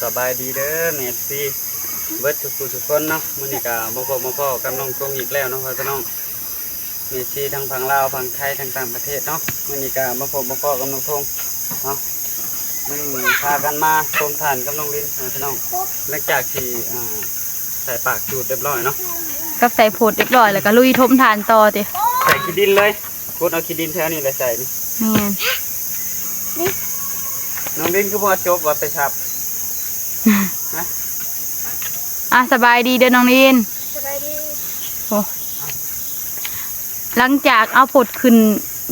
สบายดีเด้อเมสซี่เบิร์ดทุกคนเนาะมื้อนี้ก็มาพบมาพ้อกับน้องตรงอีกแล้วเนาะพ่อน้องเมสซี่ทั้งฝั่งลาวฝั่งไทยทั้งต่างประเทศเนาะมื้อนี้ก็มาพบมาพ้อกับน้องทงเนาะมื้อนี้พากันมาชมทานกับน้องลิ้นพี่น้องหลังจากที่ใส่ปากจูดเรียบร้อยเนาะกับใส่โพดเรียบร้อยแล้วก็ลุยทมทานต่อติใส่ขี้ดินเลยกดเอาขี้ดินแถวนี้เลยใส่นี่น้องลิ้นก็บ่จบว่าไปชับสบายดีเด้อน้องลินสบายดีโอ้หลังจากเอาผดขึ้น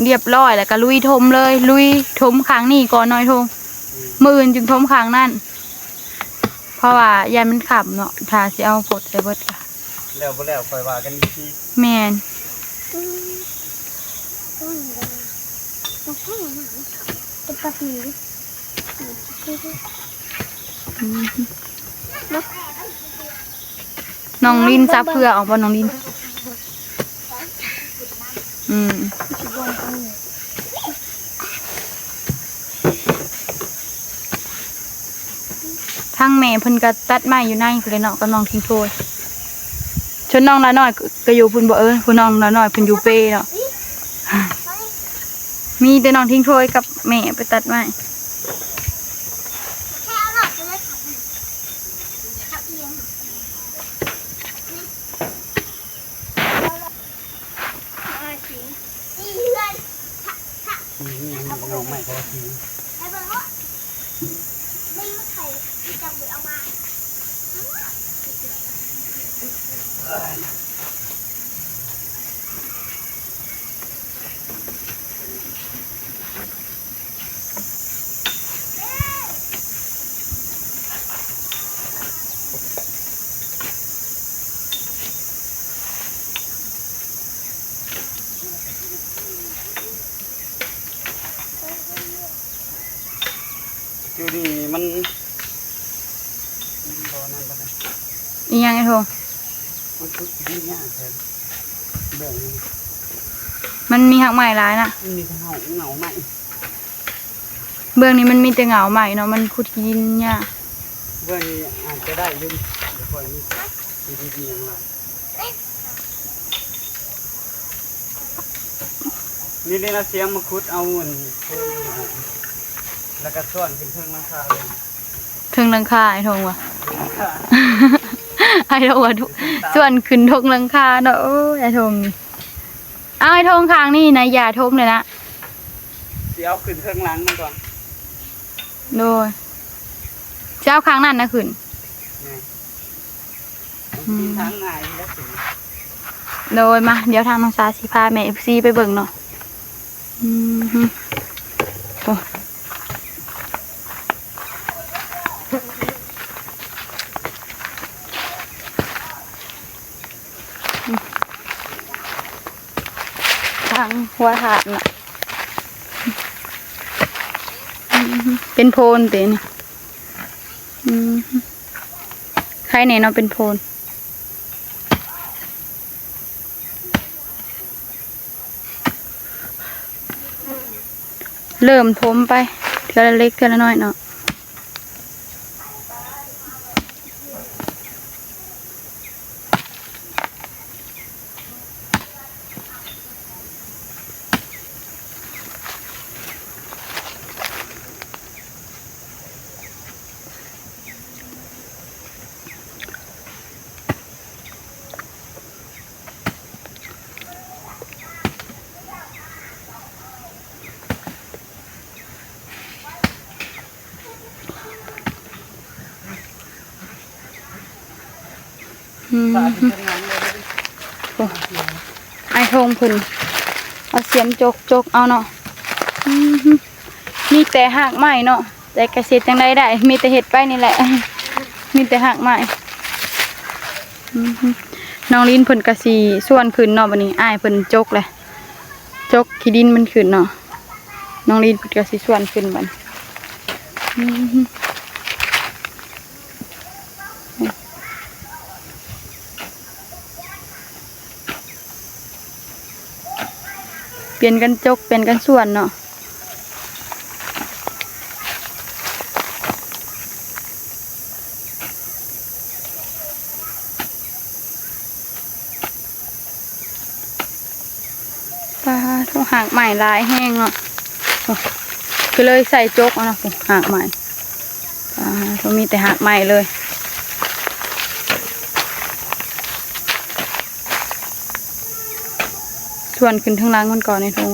เรียบร้อยแล้วก็ลุยทมเลยลุยทมค้างนี่ก่อนน้อยทงมืออื่นจึงทมค้างนั่นเพราะว่ายายมันขับเนาะถ้าสิเอาผดใส่เบิดค่ะแล้วบ่แล้วค่อยว่ากันอีกทีแม่นน้องลินซับเพื่อออกบ่น้องลินทั้งแม่เพิ่นก็ตัดไม้อยู่ในเลยเนาะก็น้องทิ้งโทยชนน้องละน้อยก็อยู่พุ่นบ่พุ่นน้องละน้อยเพิ่นอยู่เป้เนาะมีแต่น้องทิ้งโทยกับแม่ไปตัดไม้น้องใหม่ก็ทีอยู่นี่มันอีหยังไอ้โทมันคือดีเนี่ยแทนเบื้องนี้มันมีหักใหม่ร้ายนะมีแต่เหงาใหม่เบื้องนี้มันมีแต่เหงาใหม่เนาะมันขุดดินเนี่ยเบื้องนี้อาจจะได้ยุ่งเดี๋ยวคอยมีดีๆอย่างไรนี่เลยนะเสียงมาคุดเอาเหมือนแล้วก็ส่วนเป็นเทิงหลังคาเลยเทิงหลังคาไอ้ทงวะไอ้ทงวะส่วนขึ้นทงหลังคาเนาะไอ้ทงเอาไอ้ทงค้างนี่นะอย่าทมเลยนะเดี๋ยวขึ้นเทิงหลังมันก่อนโดยเจ้าค้างนั่นนะขึ้นทางไหนแล้วขึ้นโดยมาเดี๋ยวทางน้องซาสิพาแม่เอฟซีไปเบิ่งเนาะโอ้ทางหัวถาดน่ะเป็นโพนเต็นใครเนี่ยเนาะเป็นโพนเริ่มทมไปเท่าเล็กเท่าน้อยเนาะไอทงพุ่นเอาเสียมจกเอาเนาะมีแต่หักไม้เนาะแต่กระเซ็ดจังได้มีแต่เห็ดไปนี่แหละมีแต่หักไม้น้องลิ้นเพิ่นกระสีส่วนขึ้นเนาะวันนี้อ้ายเพิ่นจกเลยจกขี้ดินมันขึ้นเนาะน้องลิ้นเพิ่นกระสีส่วนขึ้นบัด เปลี่ยนกันจกเปลี่ยนกันส่วนเนาะ หากใหม่ลายแห้งเนาะก็เลยใส่จกนะหากใหม่ก็มีแต่หากใหม่เลยส่วนขึ้นทั้งล่างมันก่อนในทง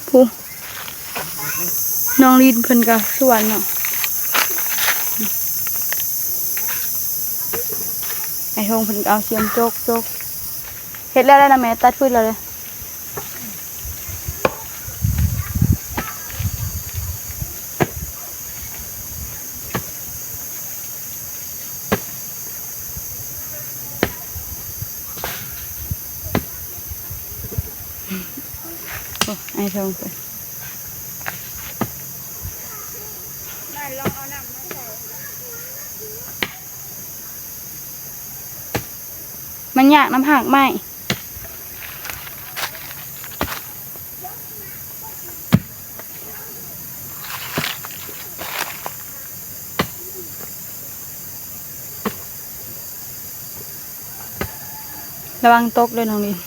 ผู้น้องลีนเพิ่นกับส่วนเนาะไอ้ทงเพิ่นเอาเสียมโจกเฮ็ดแล้วนะแม่ตัดฟืนแล้วเลยไอ้ทงเพิ่นมันอยากน้ำหักไหมระวังตกด้วยน้องลิน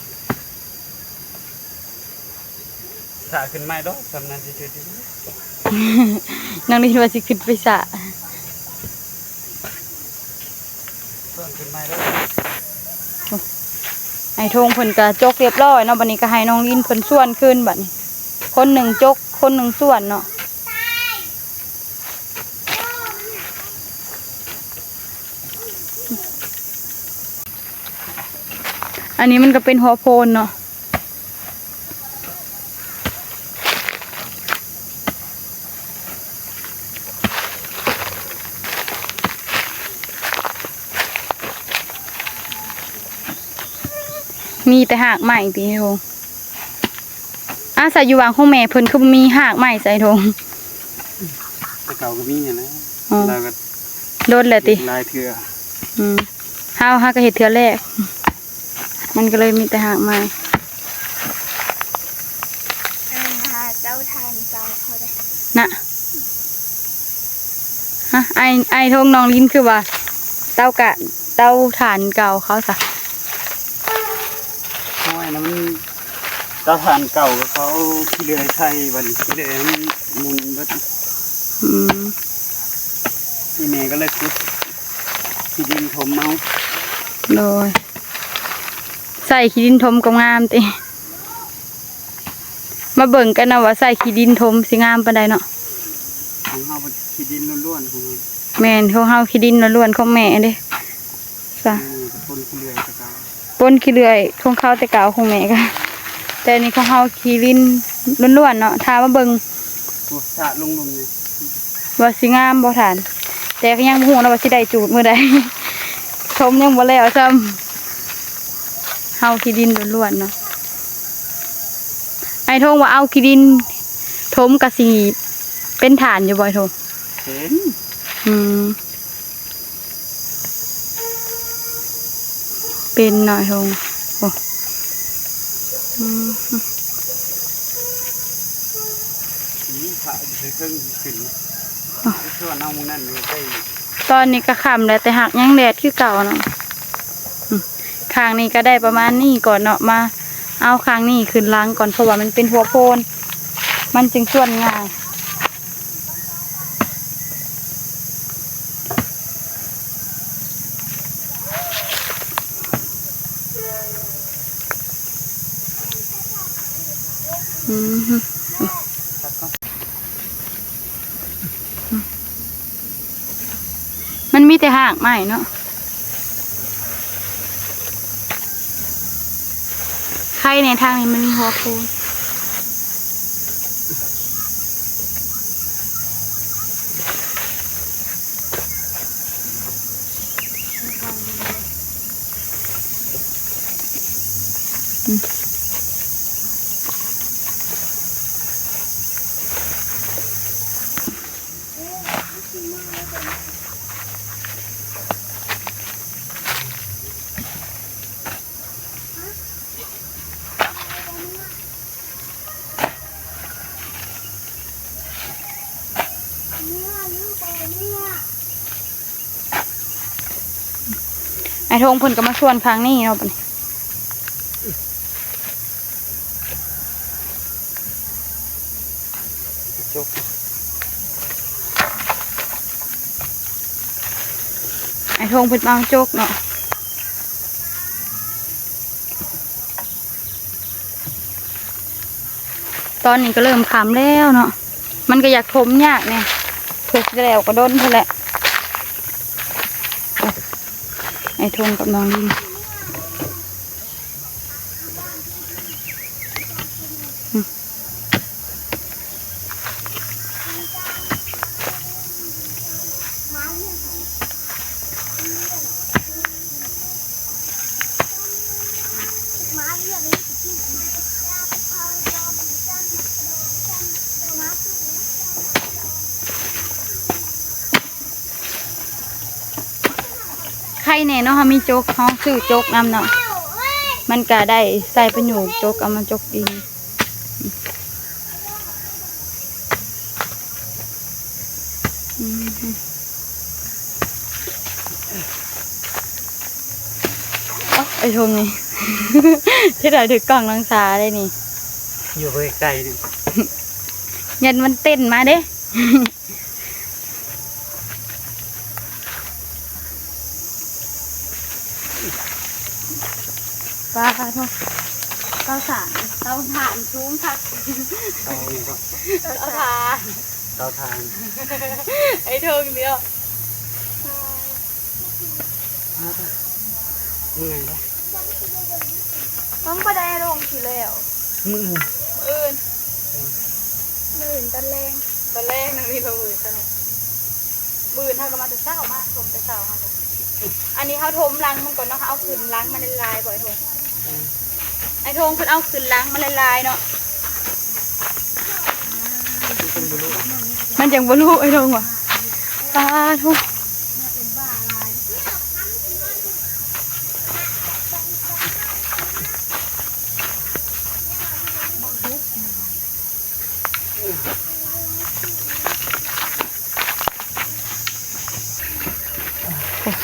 สาขึ้นไม่ดอกสำนันที่ชื่อที่ น้องลินว่าสิขึ้นไปสระ ส่วนขึ้นไม่ดอก ไอ้ทงเพิ่นก็จกเรียบร้อยเนาะบัดนี้ก็ให้น้องลินเพิ่นส่วนขึ้นบัดนี้คนหนึ่งจกคนหนึ่งส่วนเนาะอันนี้มันก็เป็นหัวโพนเนาะมีแต่หากใหม่ตีทงใส่อยู่วางของแม่เพิ่นคือมีหากใหม่ใส่ทง แต่เก่าก็มีอย่างนะเราก็ โดนแหละติ ลายเถื่อ เฮาก็เห็ดเทือแรกมันก็เลยมีแต่หากใหม่เจ้าทานเจ้าเขาได้ น่ะฮะไอทงน้องลิ้นคือว่าเต้าฐานเก่าเขาซะ เพราะว่านั้นมันตาทานเก่าเขาขี้เลื่อยไทยบัดนขี้เลื่อยมันมุนเบิดนี่แม่ก็เลยขุดขี้ดินถมเอา โดยใส่ขี้ดินทมก็งามติมาเบิ่งกันนะว่าใส่ขี้ดินทมสิงามปานใดเนาะ ของเฮาเป็นขี้ดินล้วนๆของ แม่นของเฮาขี้ดินล้วนๆของแม่เด้ซะ ปนขี้เลื่อยตะกา ปนขี้เลื่อยของเขาแต่เก่าของแม่ก็แต่อันนี้ของเฮาขี้ดินล้วนๆเนาะถ้ามาเบิ่ง ตัวสะลงนี่ ว่าสิงามบ่ทาน แต่ก็ยังบ่ฮู้นะว่าสิได้จูดมื้อใด ชมยังบ่แล้วซ้ำเฮาขี้ดินล้วนๆเนาะไอ้ทงว่าเอาขี้ดินถมก็สิเป็นฐานอยู่บ่ไอ้ทง เห็น เป็นหน่อยทงโอ้นี่ผ่าจะเครื่องขึ้นส่วนเอามึงนั่นอยู่ใกล้ ตอนนี้ก็ค่ำแล้วแต่หักยังแดดคือเก่าเนาะข้างนี้ก็ได้ประมาณนี้ก่อนเนาะมาเอาข้างนี้ขึ้นล้างก่อนเพราะว่ามันเป็นหัวโพนมันจึงส่วนง่ายมันมีแต่หากใหม่เนาะใครในทางนี้มันมีหัวโพน ธงเพิ่นก็มาชวนครั้งนี้เนาะบัดนี้จก ไอ้ธงเพิ่นมาจกเนาะตอนนี้ก็เริ่มขำแล้วเนาะมันก็อยากถมยากเนี่ยเพื่อจะแล้วก็ด้นเท่าแหละไอ้ธงกับน้องลินใครเนี่ยเนาะเขามีโจกเขาซื้อโจกนำเนาะมันก็ได้ใส่ประโยชน์โจกเอามาโจกดีไอ้ทงนี่ ที่ไหนถือกล่องลังสาได้นี่ อยู่ไกลๆนี่ ยันมันเต้นมาเด้ปลาทงเตาถ่านสูงคัก เอาอีกก็ เตาถ่าน เตาทาน ไอ้ทงเดียว เมื่อยแล้ว ต้องประเดี๋ยวลงทีแล้ว มือ อื่น ลื่นตะแรง ตอนแรกนังมีประมือกันเลยมือเท่ากับมาแต่เช้ามากทมแต่เช้าค่ะอันนี้เขาทมล้างมันก่อนเนาะเอาขึ้นล้างมันลายบ่อยทงไอ้ทงเพิ่นเอาขึ้นล้างมันลายเนาะมันจังบ่รู้ไอ้ทงว่ะปลาทง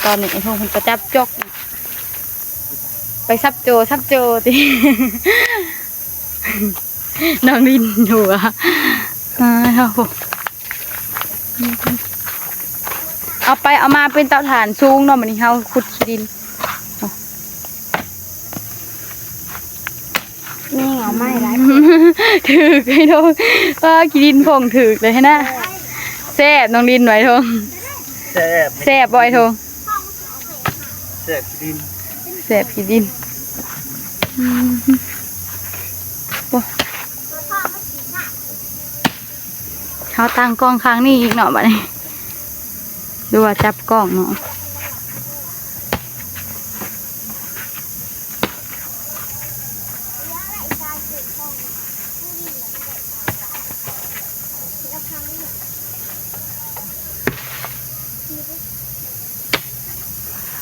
ตอนนี้ไอ้ทงเพิ่นประจับจกไปซับโจติ น้องลินอยู่อ่ะเอาไปเอามาเป็นเตาถ่านสูงเนาะมันนี่เฮาขุดขี้ดิน นี่เหงาไม่ไร ถือไอ้ทงขี้ดินพงถือเลยนะแซ่บน้องลินไว้ทง แซ่บ แซ่บบ่อยทง แซ่บดิน แซ่บขี้ดินเขาตั้งกล้องค้างนี่อีกเนาะบัดนี้ดูว่าจับกล้องเนาะ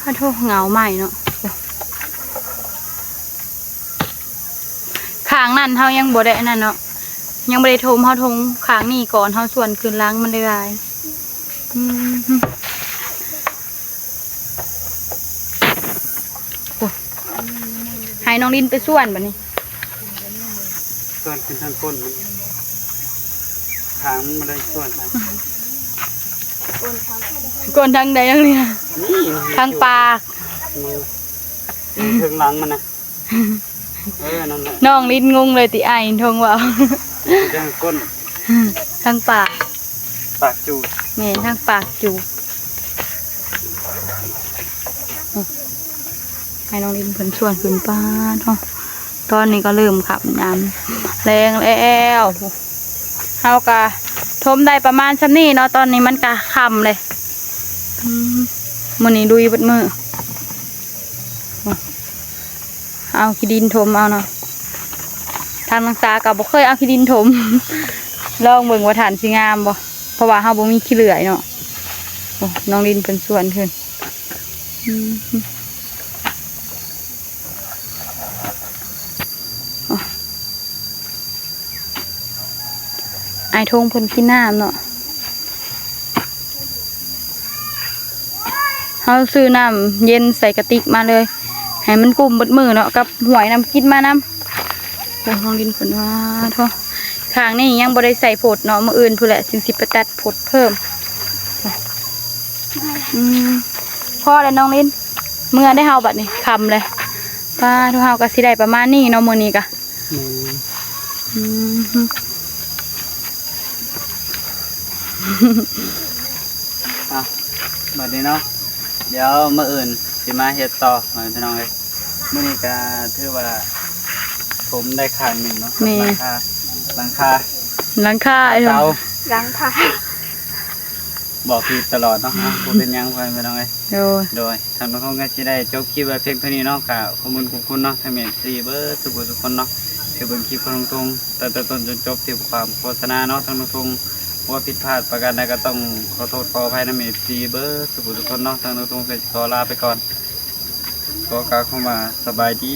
ถ้าโทษเหงาใหม่เนาะค้างนั่นเฮายังบ่ได้นั่นเนาะยังบ่ได้ทมเฮาทงค้างนี่ก่อนเฮาส่วนคืนล้างมันได้ลายให้น้องลินไปส่วนบัดนี้ ส่วนขึ้นทางก้นมันทางมันไม่ได้ส่วนทาง ก่อนทางใดนักเรียนทางปาก มันถึงหลังมันนะนั่นแหละ น้องลินงงเลยติไอทงว่า ทางก้น ทางปาก ปากจูด แม่นทางปากจูบให้น้องลินเพิ่นชวนขึ้นป้าเนาะตอนนี้ก็เริ่มขับน้ำแรงแล้วเฮากะทมได้ประมาณชั้นนี้เนาะตอนนี้มันกะค่ำเลยมื้อนี้ดุยเบิดมื้อเอาขี้ดินถมเอาเนาะทางนักษากับบ่เคยเอาขี้ดินถม ลองเบิ่งว่าฐานสิงามบ่เพราะว่าเฮาบ่มีขี้เหลื่อยเนาะโอ้น้องลินเพิ่นสวนขึ้นไอ้ทงเพิ่นกินน้ำเนาะเฮ เขาซื้อน้ำเย็นใส่กระติกมาเลยให้มันกลุ่มบดมือเนาะกับหวยน้ำกินมาน้ำโอ้ลองดินฝนว่าท้อข้างนี่ยังบ่ได้ใส่ผดเนาะมื้ออื่นพู้นแหละจึงสิไปตัดผดเพิ่มพ่อเลยน้องลินเมื่อได้เฮาบัดนี้คำเลยป้าทุกเฮาก็สิได้ประมาณนี้เนาะมื้อนี้กะบัดนี้เนาะเดี๋ยวมื้ออื่นสิมาเฮ็ดต่อมาพี่น้องเอ้ยมื้อนี้ก็ถือว่าผมได้ข้างหนึงเนาะหลังคา หลังคาไอ้ เสา ล้างผ้า บอกคือตลอดเนาะบ่เป็นหยังพี่น้องเอ้ย โดยทางน้องก็สิได้จบคลิปไว้เพียงเท่านี้เนาะก็ขอบคุณเนาะทางเมนซีเบิร์ทุกคนเนาะที่เบิ่งคลิปของตรงแต่ต้นจนจบที่ความโฆษณาเนาะทางตรงว่าผิดพลาดประการใดก็ต้องขอโทษขออภัยนะเมนซีเบิร์ทุกคนเนาะทางตรงก็ขอลาไปก่อนขอกล่าวคำว่าสบายดี